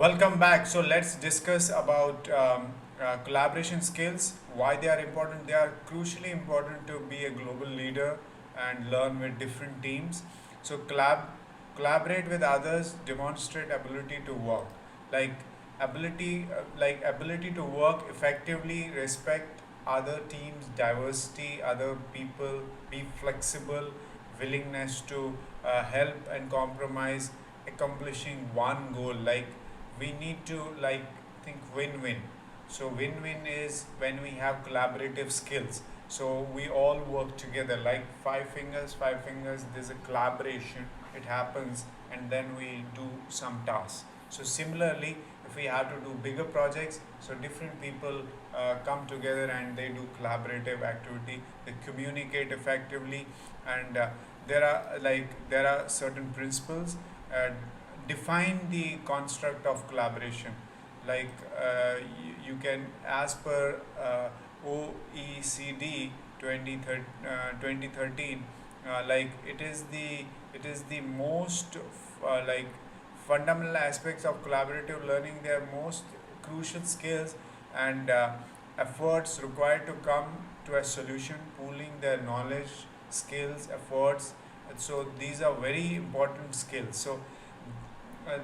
Welcome back. So let's discuss about collaboration skills, why they are important. They are crucially important to be a global leader and learn with different teams. So collaborate with others, demonstrate ability to work, like ability to work effectively, respect other teams, diversity, other people, be flexible, willingness to help and compromise, accomplishing one goal. Like we need to think win-win. So win-win is when we have collaborative skills, so we all work together like five fingers, there's a collaboration, it happens, and then we do some tasks. So similarly, if we have to do bigger projects, so different people come together and they do collaborative activity, they communicate effectively, and there are certain principles. uh, Define the construct of collaboration. You can, as per OECD 2013, it is the most fundamental aspects of collaborative learning. They are most crucial skills and efforts required to come to a solution, pooling their knowledge, skills, efforts. So these are very important skills. So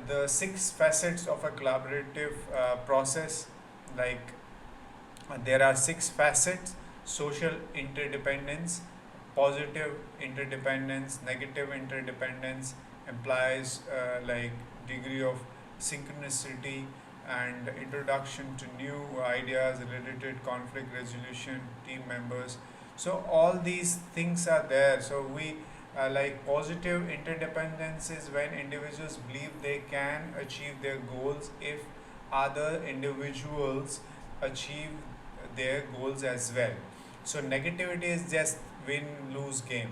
the six facets of a collaborative process, like there are six facets: social interdependence, positive interdependence, negative interdependence, implies degree of synchronicity, and introduction to new ideas, related conflict resolution, team members. So all these things are there. So we positive interdependence is when individuals believe they can achieve their goals if other individuals achieve their goals as well. So negativity is just win lose game.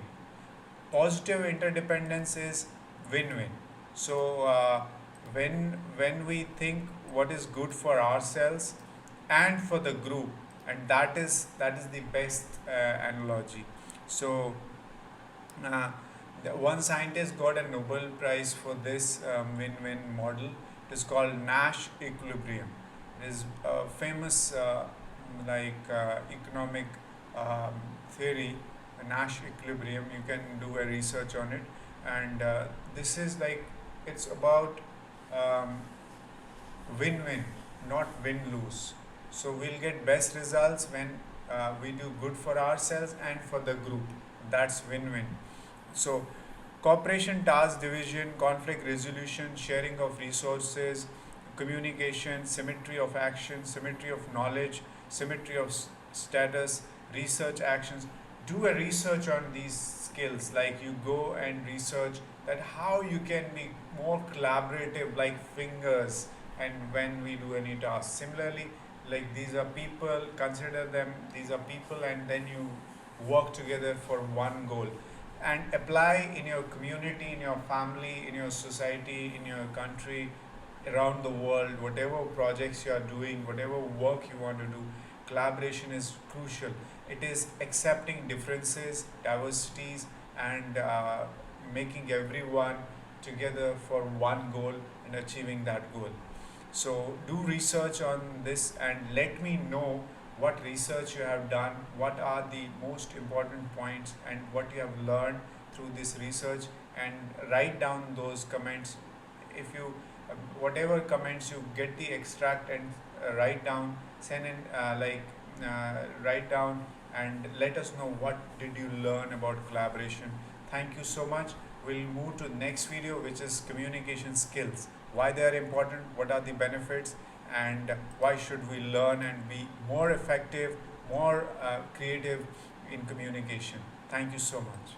Positive interdependence is win-win. So when we think what is good for ourselves and for the group, and that is the best analogy. So one scientist got a Nobel Prize for this win-win model. It is called Nash Equilibrium. It is a famous economic theory, Nash Equilibrium. You can do a research on it, and this is it's about um, win-win, not win-lose. So we'll get best results when we do good for ourselves and for the group. That's win-win. So cooperation, task division, conflict resolution, sharing of resources, communication, symmetry of action, symmetry of knowledge, symmetry of status, research actions. Do a research on these skills. Like you go and research that how you can be more collaborative, like fingers, and when we do any task. Similarly, like these are people, consider them, these are people, and then you work together for one goal, and apply in your community, in your family, in your society, in your country, around the world, whatever projects you are doing, whatever work you want to do. Collaboration is crucial. It is accepting differences, diversities, and making everyone together for one goal and achieving that goal. So do research on this and let me know what research you have done, what are the most important points, and what you have learned through this research, and write down those comments. If you whatever comments you get, the extract, and write down, send in write down, and let us know what did you learn about collaboration. Thank you so much. We'll move to next video, which is communication skills, why they are important, what are the benefits, and why should we learn and be more effective, more creative in communication. Thank you so much.